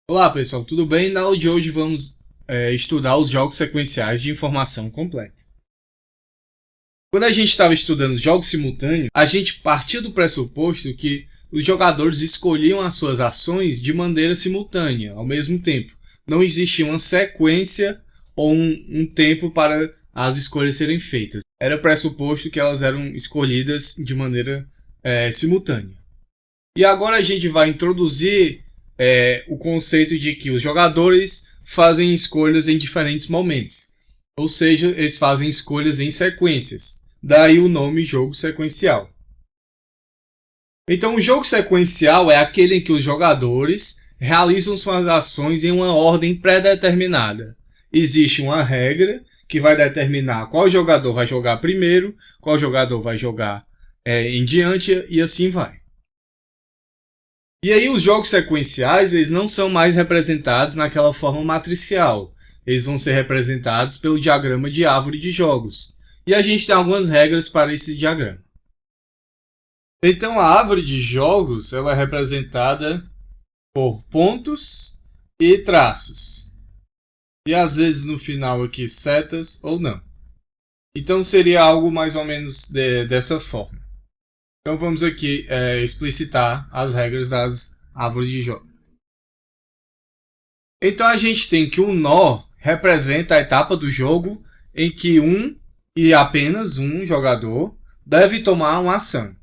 Olá pessoal, tudo bem? Na aula de hoje vamos estudar os jogos sequenciais de informação completa. Quando a gente estava estudando os jogos simultâneos, a gente partia do pressuposto que os jogadores escolhiam as suas ações de maneira simultânea, ao mesmo tempo. Não existia uma sequência ou um tempo para as escolhas serem feitas. Era pressuposto que elas eram escolhidas de maneira simultânea. E agora a gente vai introduzir o conceito de que os jogadores fazem escolhas em diferentes momentos. Ou seja, eles fazem escolhas em sequências. Daí o nome jogo sequencial. Então, o jogo sequencial é aquele em que os jogadores realizam suas ações em uma ordem pré-determinada. Existe uma regra que vai determinar qual jogador vai jogar primeiro, qual jogador vai jogar em diante e assim vai. E aí os jogos sequenciais eles não são mais representados naquela forma matricial. Eles vão ser representados pelo diagrama de árvore de jogos. E a gente tem algumas regras para esse diagrama. Então a árvore de jogos ela é representada por pontos e traços. E às vezes no final aqui setas ou não. Então seria algo mais ou menos dessa forma. Então vamos aqui explicitar as regras das árvores de jogo. Então a gente tem que o nó representa a etapa do jogo em que um e apenas um jogador deve tomar uma ação.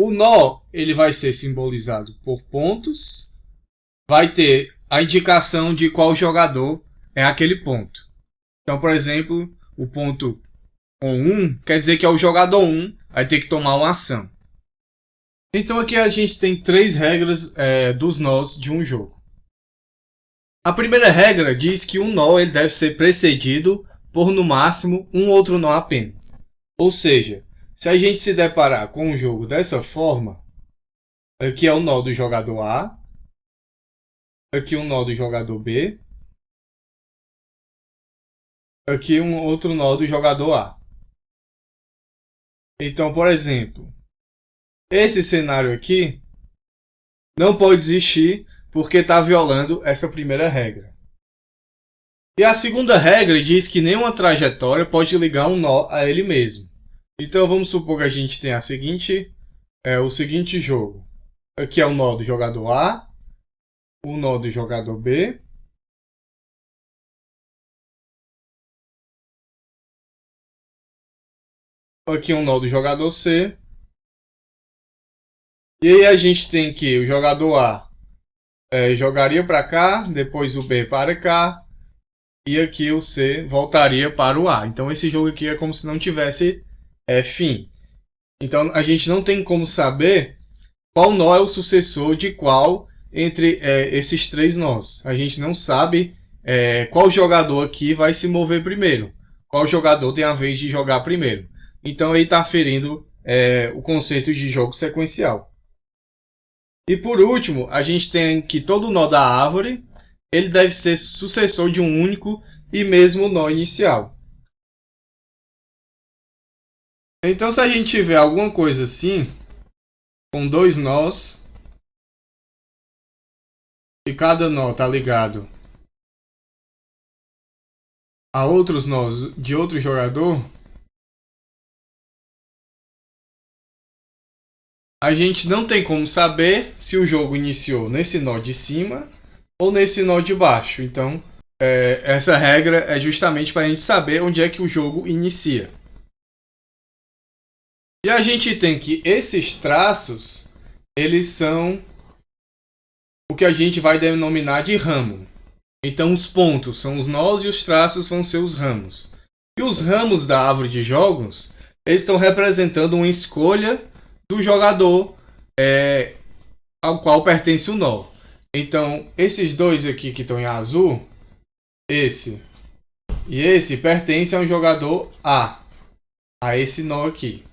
O nó ele vai ser simbolizado por pontos, vai ter a indicação de qual jogador é aquele ponto. Então, por exemplo, o ponto com 1 quer dizer que é o jogador 1 vai ter que tomar uma ação. Então aqui a gente tem três regras dos nós de um jogo. A primeira regra diz que um nó ele deve ser precedido por no máximo um outro nó apenas. Ou seja, se a gente se deparar com um jogo dessa forma, aqui é o nó do jogador A, aqui um nó do jogador B, aqui um outro nó do jogador A. Então, por exemplo, esse cenário aqui não pode existir porque está violando essa primeira regra. E a segunda regra diz que nenhuma trajetória pode ligar um nó a ele mesmo. Então vamos supor que a gente tem o seguinte jogo. Aqui é o nó do jogador A, o nó do jogador B, aqui um nó do jogador C. E aí a gente tem que o jogador A jogaria para cá, depois o B para cá, e aqui o C voltaria para o A. Então esse jogo aqui é como se não tivesse fim. Então a gente não tem como saber qual nó é o sucessor de qual entre esses três nós. A gente não sabe qual jogador aqui vai se mover primeiro. Qual jogador tem a vez de jogar primeiro. Então aí está ferindo o conceito de jogo sequencial. E por último, a gente tem que todo nó da árvore ele deve ser sucessor de um único e mesmo nó inicial. Então se a gente tiver alguma coisa assim, com dois nós, e cada nó está ligado a outros nós de outro jogador, a gente não tem como saber se o jogo iniciou nesse nó de cima ou nesse nó de baixo. Então, essa regra é justamente para a gente saber onde é que o jogo inicia. E a gente tem que esses traços, eles são o que a gente vai denominar de ramo. Então, os pontos são os nós e os traços vão ser os ramos. E os ramos da árvore de jogos, eles estão representando uma escolha do jogador ao qual pertence o nó. Então, esses dois aqui que estão em azul, esse e esse, pertencem ao jogador a esse nó aqui.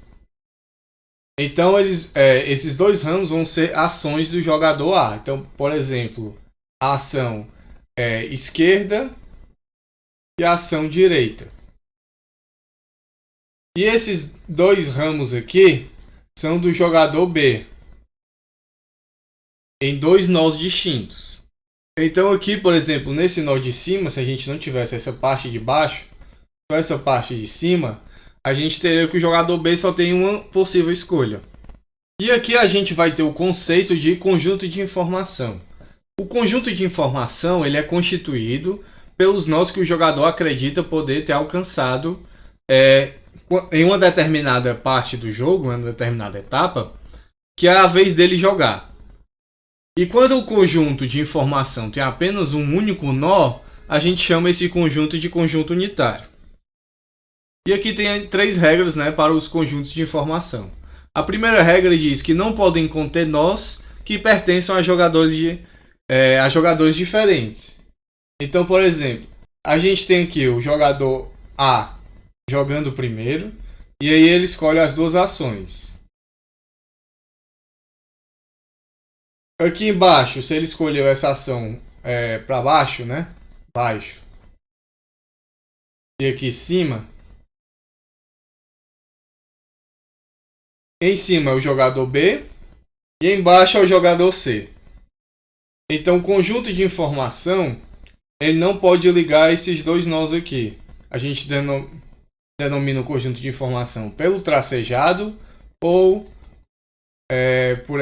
Então, esses dois ramos vão ser ações do jogador A. Então, por exemplo, a ação esquerda e a ação direita. E esses dois ramos aqui são do jogador B, em dois nós distintos. Então aqui, por exemplo, nesse nó de cima, se a gente não tivesse essa parte de baixo, só essa parte de cima, a gente teria que o jogador B só tem uma possível escolha. E aqui a gente vai ter o conceito de conjunto de informação. O conjunto de informação ele é constituído pelos nós que o jogador acredita poder ter alcançado em uma determinada parte do jogo, uma determinada etapa, que é a vez dele jogar. E quando o conjunto de informação tem apenas um único nó, a gente chama esse conjunto de conjunto unitário. E aqui tem 3 regras, né, para os conjuntos de informação. A primeira regra diz que não podem conter nós que pertençam a jogadores diferentes. Então, por exemplo, a gente tem aqui o jogador A jogando primeiro, e aí ele escolhe as 2 ações. Aqui embaixo, se ele escolheu essa ação para baixo, né? Baixo. E aqui em cima. Em cima é o jogador B e embaixo é o jogador C. Então, o conjunto de informação ele não pode ligar esses 2 nós aqui. A gente denomina o conjunto de informação pelo tracejado ou por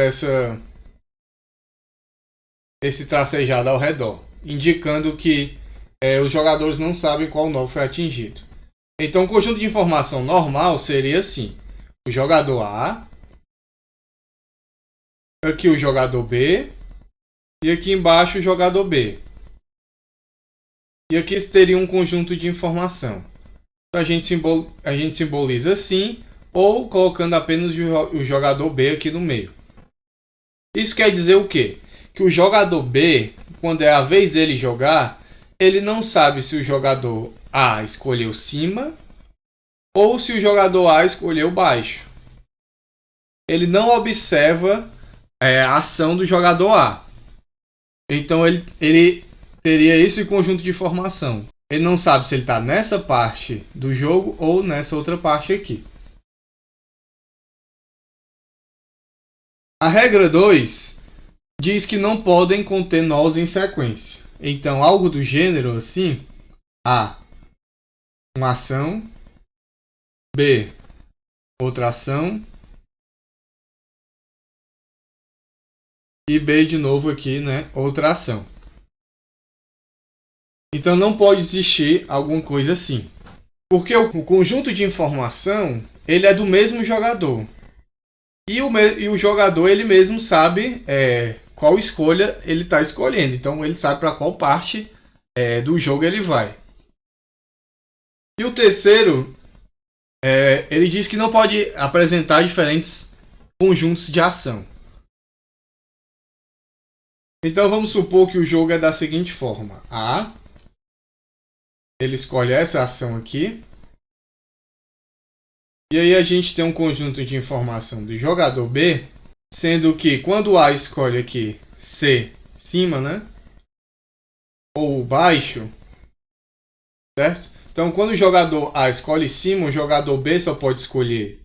esse tracejado ao redor, indicando que os jogadores não sabem qual nó foi atingido. Então, o conjunto de informação normal seria assim: o jogador A, aqui o jogador B e aqui embaixo o jogador B. E aqui teria um conjunto de informação. Então, a gente simboliza assim ou colocando apenas o jogador B aqui no meio. Isso quer dizer o quê? Que o jogador B, quando é a vez dele jogar, ele não sabe se o jogador A escolheu cima ou se o jogador A escolheu baixo. Ele não observa a ação do jogador A. Então ele teria esse conjunto de informação. Ele não sabe se ele está nessa parte do jogo ou nessa outra parte aqui. A regra 2 diz que não podem conter nós em sequência. Então, algo do gênero assim: A, uma ação, B, outra ação, e B de novo aqui, né, outra ação. Então, não pode existir alguma coisa assim. Porque o conjunto de informação ele é do mesmo jogador. E o jogador ele mesmo sabe qual escolha ele está escolhendo. Então ele sabe para qual parte do jogo ele vai. E o terceiro, ele diz que não pode apresentar diferentes conjuntos de ação. Então vamos supor que o jogo é da seguinte forma: A, ele escolhe essa ação aqui. E aí a gente tem um conjunto de informação do jogador B, sendo que quando o A escolhe aqui C, cima, né? Ou baixo, certo? Então quando o jogador A escolhe cima, o jogador B só pode escolher,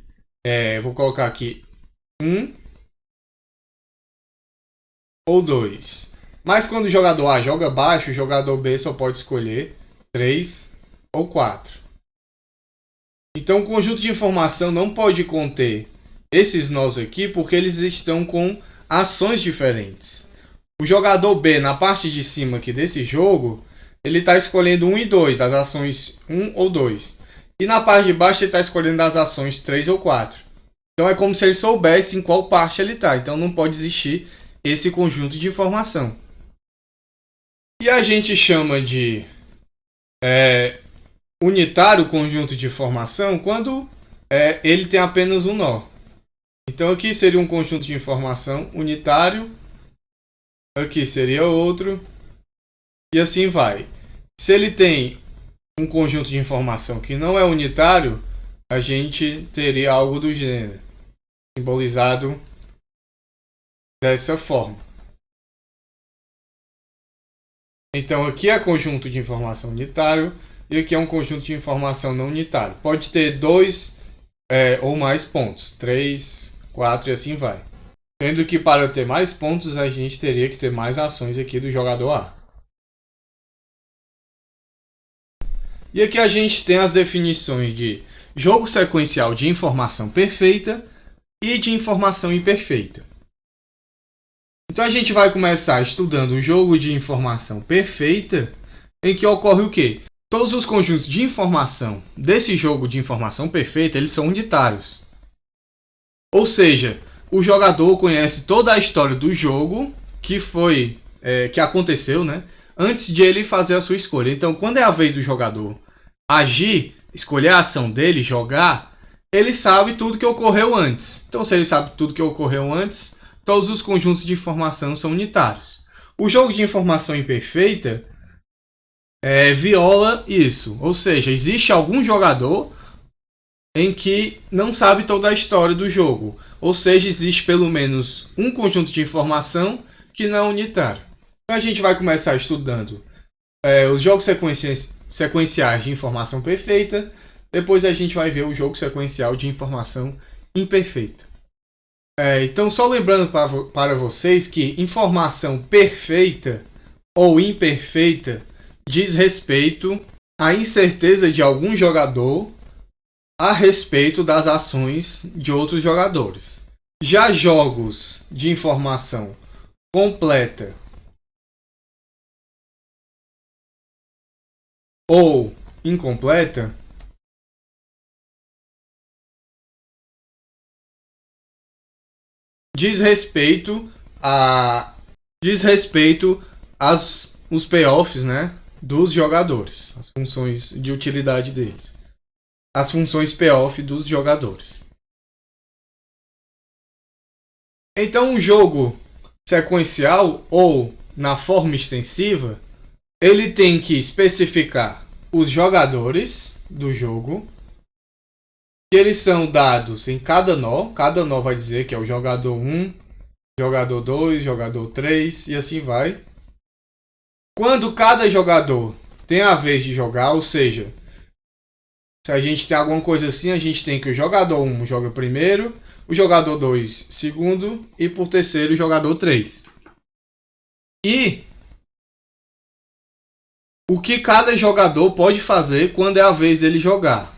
vou colocar aqui 1 ou 2. Mas quando o jogador A joga baixo, o jogador B só pode escolher 3 ou 4. Então, o conjunto de informação não pode conter esses nós aqui porque eles estão com ações diferentes. O jogador B, na parte de cima aqui desse jogo, ele está escolhendo 1 e 2, as ações 1 ou 2. E na parte de baixo ele está escolhendo as ações 3 ou 4. Então, é como se ele soubesse em qual parte ele está. Então, não pode existir esse conjunto de informação. E a gente chama de unitário conjunto de informação quando ele tem apenas um nó. Então aqui seria um conjunto de informação unitário, aqui seria outro, e assim vai. Se ele tem um conjunto de informação que não é unitário, a gente teria algo do gênero, simbolizado dessa forma. Então aqui é conjunto de informação unitário, e aqui é um conjunto de informação não unitário. Pode ter 2 ou mais pontos, 3, 4 e assim vai. Sendo que para ter mais pontos a gente teria que ter mais ações aqui do jogador A. E aqui a gente tem as definições de jogo sequencial de informação perfeita e de informação imperfeita. Então a gente vai começar estudando o jogo de informação perfeita, em que ocorre o quê? Todos os conjuntos de informação desse jogo de informação perfeita, eles são unitários. Ou seja, o jogador conhece toda a história do jogo que aconteceu, né, antes de ele fazer a sua escolha. Então, quando é a vez do jogador agir, escolher a ação dele, jogar, ele sabe tudo que ocorreu antes. Então, se ele sabe tudo que ocorreu antes, todos os conjuntos de informação são unitários. O jogo de informação imperfeita viola isso. Ou seja, existe algum jogador em que não sabe toda a história do jogo. Ou seja, existe pelo menos um conjunto de informação que não é unitário. Então a gente vai começar estudando os jogos sequenciais de informação perfeita. Depois a gente vai ver o jogo sequencial de informação imperfeita. Então, só lembrando para vocês que informação perfeita ou imperfeita diz respeito à incerteza de algum jogador a respeito das ações de outros jogadores. Já jogos de informação completa ou incompleta diz respeito os payoffs, né, dos jogadores, as funções de utilidade deles, as funções payoff dos jogadores. Então, um jogo sequencial ou na forma extensiva, ele tem que especificar os jogadores do jogo, que eles são dados em cada nó. Cada nó vai dizer que é o jogador 1, jogador 2, jogador 3 e assim vai. Quando cada jogador tem a vez de jogar, ou seja, se a gente tem alguma coisa assim, a gente tem que o jogador 1 joga primeiro, o jogador 2 segundo e por terceiro o jogador 3. E o que cada jogador pode fazer quando é a vez dele jogar.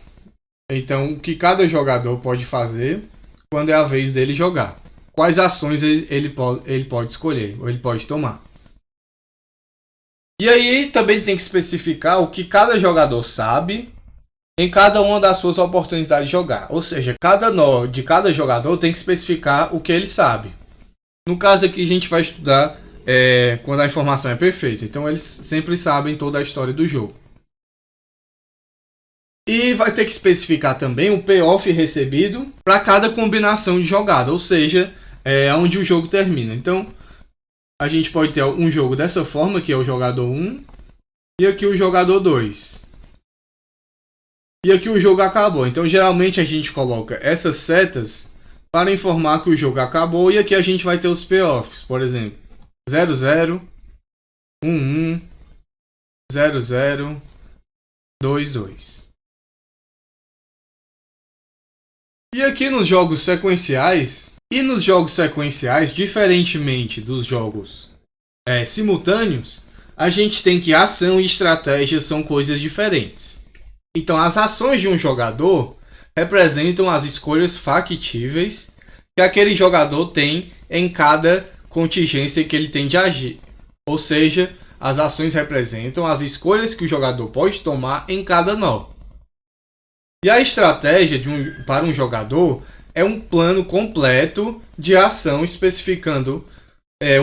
Então, o que cada jogador pode fazer quando é a vez dele jogar. Quais ações ele pode escolher, ou ele pode tomar. E aí também tem que especificar o que cada jogador sabe em cada uma das suas oportunidades de jogar. Ou seja, cada nó de cada jogador tem que especificar o que ele sabe. No caso aqui a gente vai estudar quando a informação é perfeita. Então eles sempre sabem toda a história do jogo. E vai ter que especificar também o payoff recebido para cada combinação de jogada, ou seja, onde o jogo termina. Então, a gente pode ter um jogo dessa forma, que é o jogador 1, e aqui o jogador 2. E aqui o jogo acabou. Então, geralmente a gente coloca essas setas para informar que o jogo acabou, e aqui a gente vai ter os payoffs, por exemplo, 0-0, 1-1, 0-0, 2-2. E aqui nos jogos sequenciais, diferentemente dos jogos simultâneos, a gente tem que ação e estratégia são coisas diferentes. Então, as ações de um jogador representam as escolhas factíveis que aquele jogador tem em cada contingência que ele tem de agir. Ou seja, as ações representam as escolhas que o jogador pode tomar em cada nó. E a estratégia para um jogador é um plano completo de ação especificando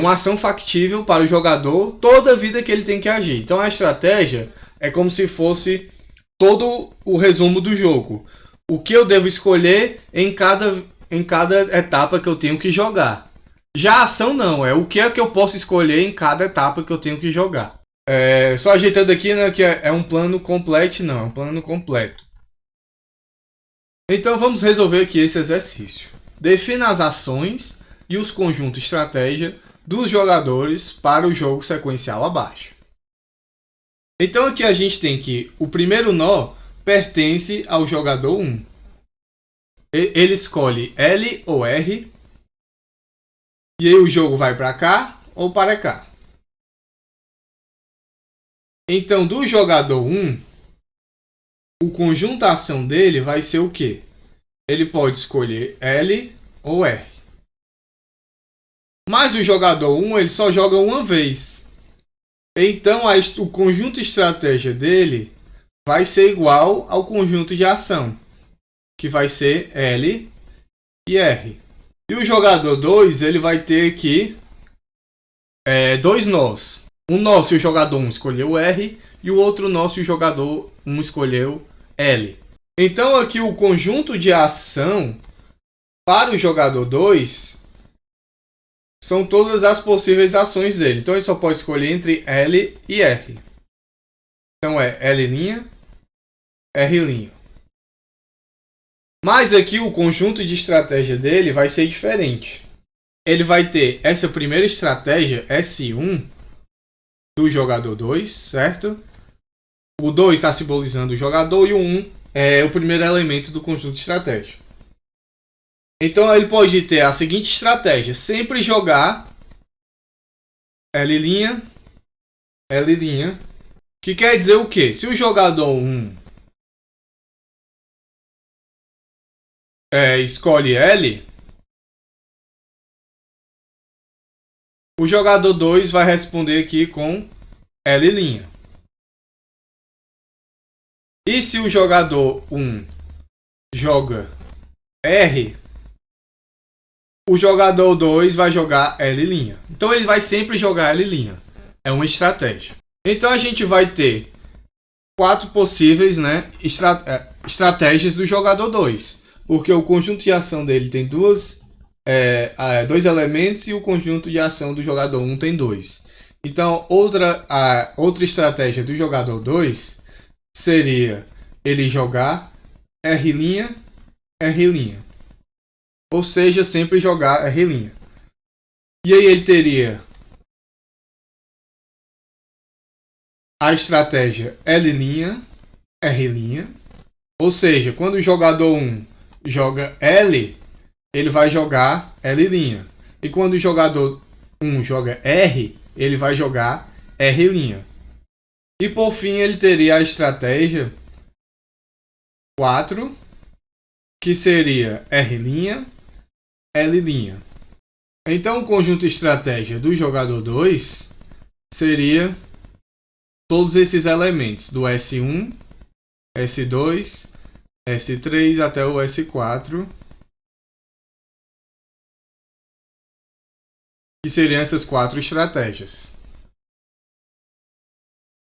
uma ação factível para o jogador toda a vida que ele tem que agir. Então a estratégia é como se fosse todo o resumo do jogo. O que eu devo escolher em cada etapa que eu tenho que jogar. Já a ação não, é o que é que eu posso escolher em cada etapa que eu tenho que jogar. Só ajeitando aqui, né, que é um plano completo, não, é um plano completo. Então vamos resolver aqui esse exercício. Defina as ações e os conjuntos estratégia dos jogadores para o jogo sequencial abaixo. Então aqui a gente tem que o primeiro nó pertence ao jogador 1. Ele escolhe L ou R. E aí o jogo vai para cá ou para cá. Então do jogador 1, o conjuntação dele vai ser o quê? Ele pode escolher L ou R. Mas o jogador 1 ele só joga uma vez. Então o conjunto estratégia dele vai ser igual ao conjunto de ação, que vai ser L e R. E o jogador 2 ele vai ter aqui dois nós. Um nó se o jogador 1 escolheu R e o outro nó se o jogador 1 escolheu L. Então aqui o conjunto de ação para o jogador 2 são todas as possíveis ações dele. Então ele só pode escolher entre L e R. Então é L', R'. Mas aqui o conjunto de estratégia dele vai ser diferente. Ele vai ter essa primeira estratégia, S1, do jogador 2, certo? O 2 está simbolizando o jogador e o 1 é o primeiro elemento do conjunto de estratégia. Então ele pode ter a seguinte estratégia: sempre jogar L', L', que quer dizer o quê? Se o jogador 1 escolhe L, o jogador 2 vai responder aqui com L'. E se o jogador 1 joga R, o jogador 2 vai jogar L'. Então ele vai sempre jogar L'. É uma estratégia. Então a gente vai ter 4 possíveis, né, estratégias do jogador 2. Porque o conjunto de ação dele tem dois elementos e o conjunto de ação do jogador 1 tem 2. Então outra estratégia do jogador 2 seria ele jogar R', R'. Ou seja, sempre jogar R'. E aí ele teria a estratégia L', R'. Ou seja, quando o jogador 1 joga L, ele vai jogar L'. E quando o jogador 1 joga R, ele vai jogar R'. E por fim ele teria a estratégia 4, que seria R', L'. Então o conjunto estratégia do jogador 2 seria todos esses elementos do S1, S2, S3 até o S4, que seriam essas 4 estratégias.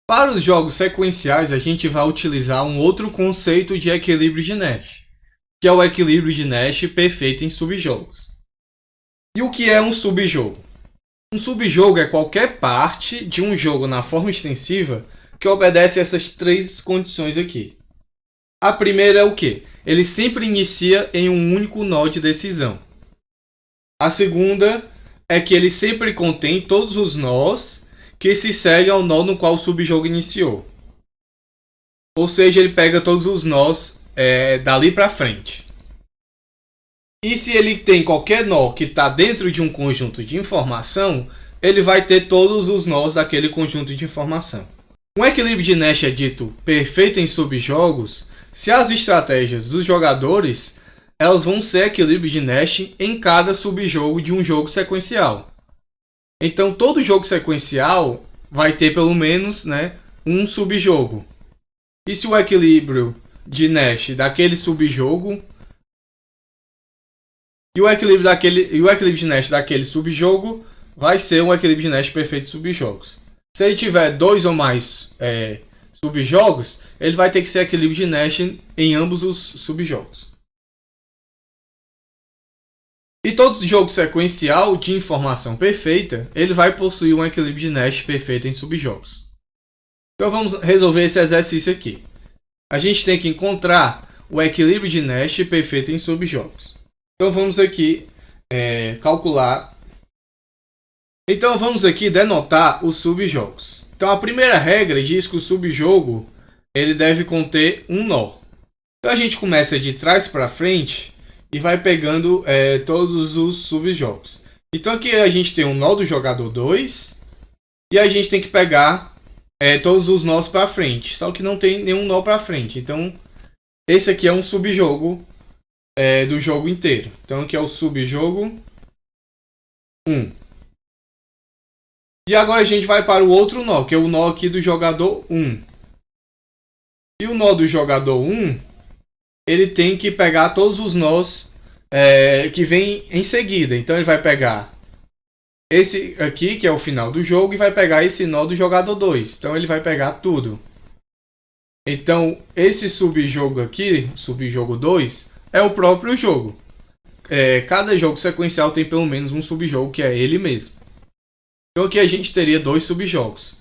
Para os jogos sequenciais, a gente vai utilizar um outro conceito de equilíbrio de Nash, que é o equilíbrio de Nash perfeito em subjogos. E o que é um subjogo? Um subjogo é qualquer parte de um jogo na forma extensiva que obedece a essas 3 condições aqui. A primeira é o quê? Ele sempre inicia em um único nó de decisão. A segunda é que ele sempre contém todos os nós que se seguem ao nó no qual o subjogo iniciou. Ou seja, ele pega todos os nós dali para frente. E se ele tem qualquer nó que está dentro de um conjunto de informação, ele vai ter todos os nós daquele conjunto de informação. Um equilíbrio de Nash é dito perfeito em subjogos se as estratégias dos jogadores elas vão ser equilíbrio de Nash em cada subjogo de um jogo sequencial. Então todo jogo sequencial vai ter pelo menos, né, um subjogo. E se o equilíbrio de Nash daquele subjogo e o equilíbrio de Nash daquele subjogo vai ser um equilíbrio de Nash perfeito de subjogos. Se ele tiver 2 ou mais subjogos, ele vai ter que ser equilíbrio de Nash em ambos os subjogos. E todo jogo sequencial de informação perfeita, ele vai possuir um equilíbrio de Nash perfeito em subjogos. Então vamos resolver esse exercício aqui. A gente tem que encontrar o equilíbrio de Nash perfeito em subjogos. Então vamos aqui calcular. Então vamos aqui denotar os subjogos. Então a primeira regra diz que o subjogo ele deve conter um nó. Então a gente começa de trás para frente e vai pegando todos os subjogos. Então aqui a gente tem um nó do jogador 2 e a gente tem que pegar todos os nós para frente, só que não tem nenhum nó para frente. Então esse aqui é um subjogo do jogo inteiro. Então aqui é o subjogo 1. E agora a gente vai para o outro nó, que é o nó aqui do jogador 1. E o nó do jogador 1, ele tem que pegar todos os nós que vem em seguida. Então ele vai pegar esse aqui, que é o final do jogo, e vai pegar esse nó do jogador 2. Então ele vai pegar tudo. Então esse subjogo aqui, subjogo 2, é o próprio jogo. Cada jogo sequencial tem pelo menos um subjogo, que é ele mesmo. Então aqui a gente teria 2 subjogos.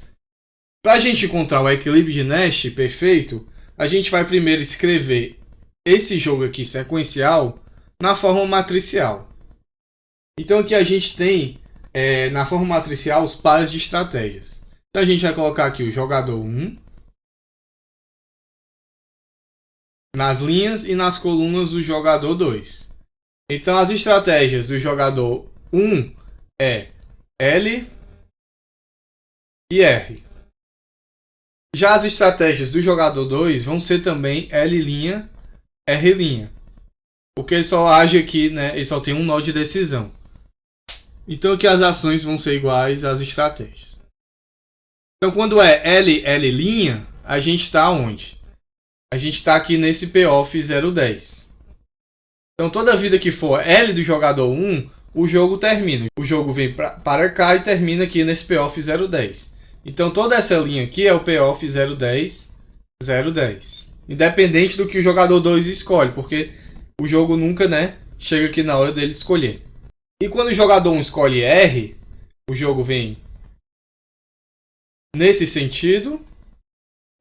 Para a gente encontrar o equilíbrio de Nash perfeito, a gente vai primeiro escrever esse jogo aqui sequencial na forma matricial. Então aqui a gente tem na forma matricial os pares de estratégias. Então a gente vai colocar aqui o jogador 1 nas linhas e nas colunas do jogador 2. Então as estratégias do jogador 1 é L e R. Já as estratégias do jogador 2 vão ser também L', R'. Porque ele só age aqui, né? Ele só tem um nó de decisão. Então aqui as ações vão ser iguais às estratégias. Então quando é L', a gente está onde? A gente está aqui nesse payoff 0,10. Então toda vida que for L do jogador 1, o jogo termina. O jogo vem para cá e termina aqui nesse payoff 0,10. Então toda essa linha aqui é o payoff 0,10, 0,10. Independente do que o jogador 2 escolhe, porque o jogo nunca, né, chega aqui na hora dele escolher. E quando o jogador 1 escolhe R, o jogo vem nesse sentido.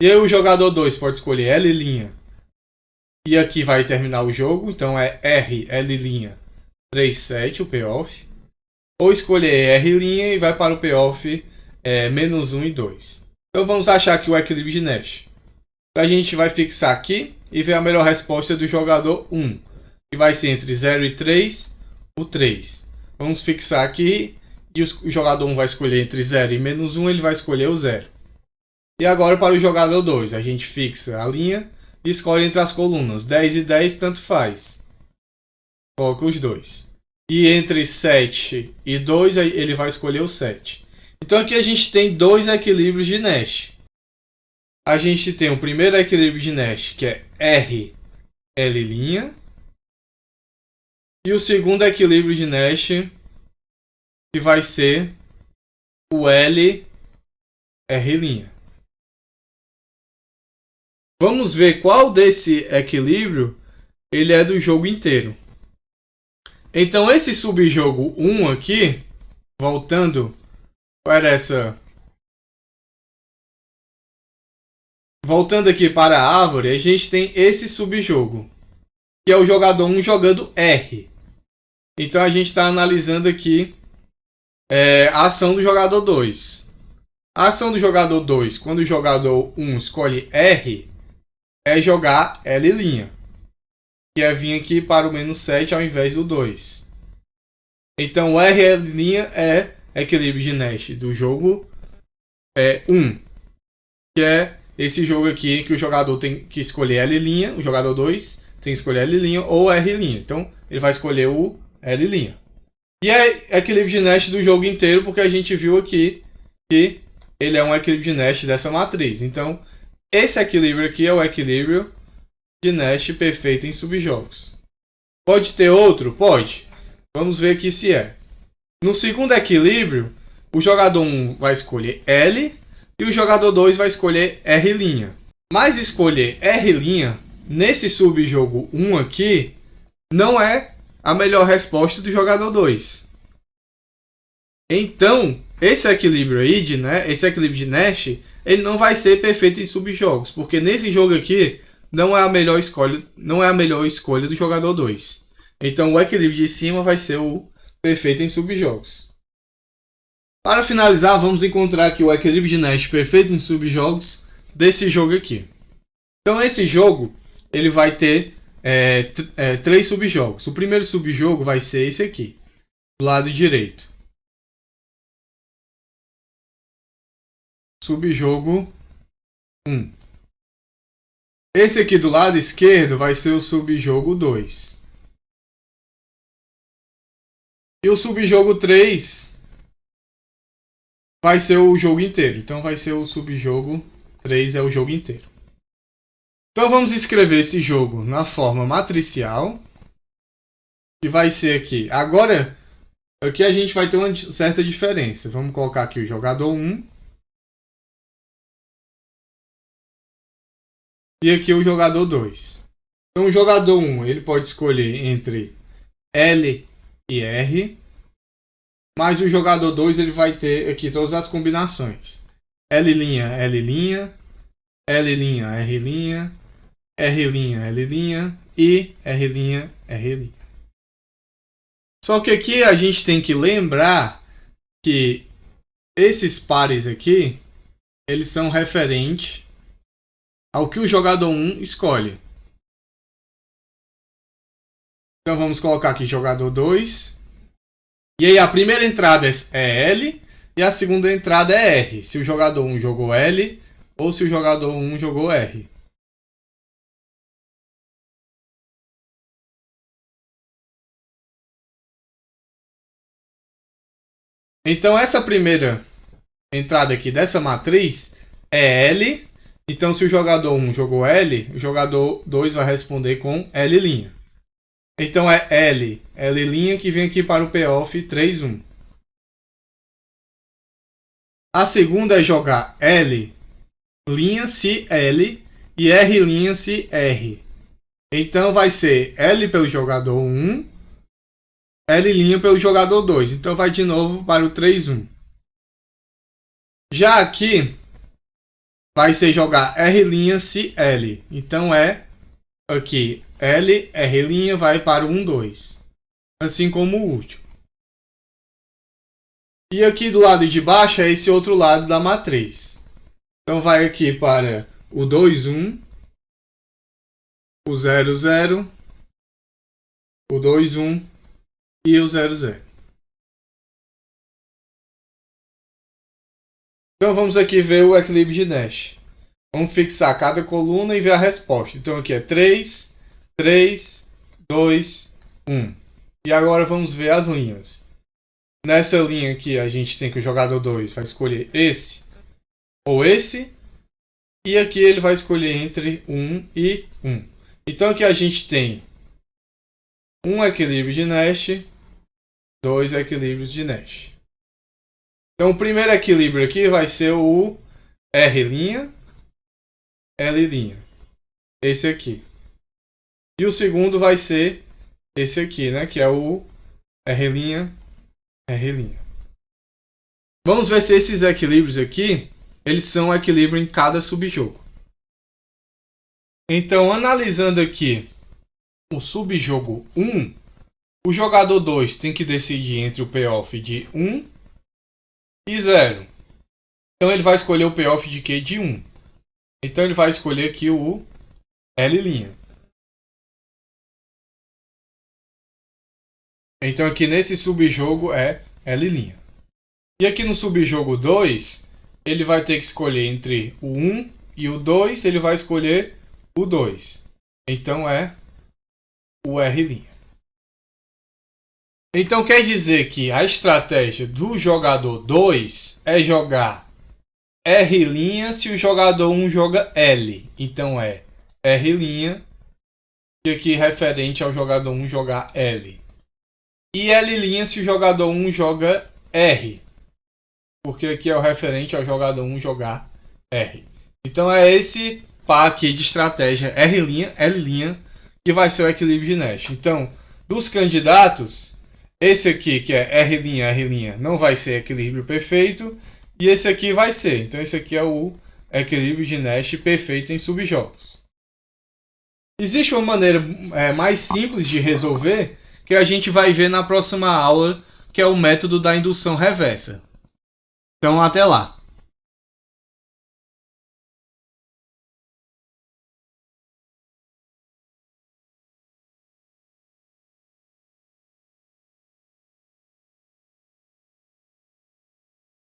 E aí o jogador 2 pode escolher L'. E aqui vai terminar o jogo. Então é R, L', 3,7 o payoff. Ou escolher R' e vai para o payoff menos 1 e 2. Então vamos achar aqui o equilíbrio de Nash. Então a gente vai fixar aqui e ver a melhor resposta do jogador 1. Que vai ser entre 0 e 3, o 3. Vamos fixar aqui e o jogador 1 vai escolher entre 0 e menos 1, ele vai escolher o 0. E agora para o jogador 2, a gente fixa a linha e escolhe entre as colunas. 10 e 10 tanto faz. Coloca os dois. E entre 7 e 2, ele vai escolher o 7. Então aqui a gente tem 2 equilíbrios de Nash. A gente tem o primeiro equilíbrio de Nash, que é R, L'. E o segundo equilíbrio de Nash, que vai ser o L, R'. Vamos ver qual desse equilíbrio ele é do jogo inteiro. Então esse subjogo 1 aqui, voltando para voltando aqui para a árvore, a gente tem esse subjogo, que é o jogador 1 jogando R. Então a gente está analisando aqui a ação do jogador 2. A ação do jogador 2, quando o jogador 1 escolhe R, é jogar L', que é vir aqui para o menos 7 ao invés do 2. Então o R' é equilíbrio de Nash do jogo 1, que é esse jogo aqui que o jogador tem que escolher L', o jogador 2 tem que escolher L' ou R'. Então ele vai escolher o L'. E é equilíbrio de Nash do jogo inteiro, porque a gente viu aqui que ele é um equilíbrio de Nash dessa matriz. Então esse equilíbrio aqui é o equilíbrio de Nash perfeito em subjogos. Pode ter outro? Pode. Vamos ver aqui se é. No segundo equilíbrio, o jogador 1 vai escolher L e o jogador 2 vai escolher R'. Mas escolher R' nesse subjogo 1 aqui não é a melhor resposta do jogador 2. Então, esse equilíbrio aí, esse equilíbrio de Nash, ele não vai ser perfeito em subjogos, porque nesse jogo aqui não é a melhor escolha do jogador 2. Então o equilíbrio de cima vai ser o perfeito em subjogos. Para finalizar, vamos encontrar aqui o equilíbrio de Nash perfeito em subjogos desse jogo aqui. Então esse jogo ele vai ter 3 subjogos. O primeiro subjogo vai ser esse aqui, do lado direito. subjogo 1. Esse aqui do lado esquerdo vai ser o subjogo 2. E o subjogo 3 vai ser o jogo inteiro. Então vai ser o subjogo 3 é o jogo inteiro. Então vamos escrever esse jogo na forma matricial, que vai ser aqui. Agora, aqui a gente vai ter uma certa diferença. Vamos colocar aqui o jogador 1. E aqui o jogador 2. Então o jogador 1 ele pode escolher entre L e R. Mas o jogador 2 ele vai ter aqui todas as combinações. L', L', L', R', R', L' e R', R'. Só que aqui a gente tem que lembrar que esses pares aqui, eles são referentes ao que o jogador 1 escolhe. Então vamos colocar aqui jogador 2. E aí a primeira entrada é L e a segunda entrada é R. Se o jogador 1 jogou L ou se o jogador 1 jogou R. Então essa primeira entrada aqui dessa matriz é L. Então se o jogador 1 jogou L, o jogador 2 vai responder com L'. Então é L, L' que vem aqui para o payoff 3, 1. A segunda é jogar L' se L e R' se R. Então vai ser L pelo jogador 1, L' pelo jogador 2. Então vai de novo para o 3, 1. Já aqui vai ser jogar R' se L. Então é aqui L, R' vai para o 1, 2. Assim como o último. E aqui do lado de baixo é esse outro lado da matriz. Então vai aqui para o 2, 1, o 0, 0, o 2, 1 e o 0, 0. Então vamos aqui ver o equilíbrio de Nash. Vamos fixar cada coluna e ver a resposta. Então aqui é 3, 3, 2, 1. E agora vamos ver as linhas. Nessa linha aqui a gente tem que o jogador 2 vai escolher esse ou esse. E aqui ele vai escolher entre 1 e 1. Então aqui a gente tem um equilíbrio de Nash, 2 equilíbrios de Nash. Então o primeiro equilíbrio aqui vai ser o R', L'. Esse aqui. E o segundo vai ser esse aqui, né? Que é o R', R'. Vamos ver se esses equilíbrios aqui, eles são equilíbrio em cada subjogo. Então, analisando aqui o subjogo 1, o jogador 2 tem que decidir entre o payoff de 1 e 0. Então ele vai escolher o payoff de quê? De 1. Então ele vai escolher aqui o L'. Então aqui nesse subjogo é L'. E aqui no subjogo 2, ele vai ter que escolher entre o 1 e o 2, ele vai escolher o 2. Então é o R'. Então quer dizer que a estratégia do jogador 2 é jogar R' se o jogador 1 joga L. Então é R', que aqui é referente ao jogador 1 jogar L. E L' se o jogador 1 joga R. Porque aqui é o referente ao jogador 1 jogar R. Então é esse par aqui de estratégia R', L', que vai ser o equilíbrio de Nash. Então, dos candidatos, esse aqui que é R', R', não vai ser equilíbrio perfeito. E esse aqui vai ser. Então esse aqui é o equilíbrio de Nash perfeito em subjogos. Existe uma maneira mais simples de resolver, que a gente vai ver na próxima aula, que é o método da indução reversa. Então até lá!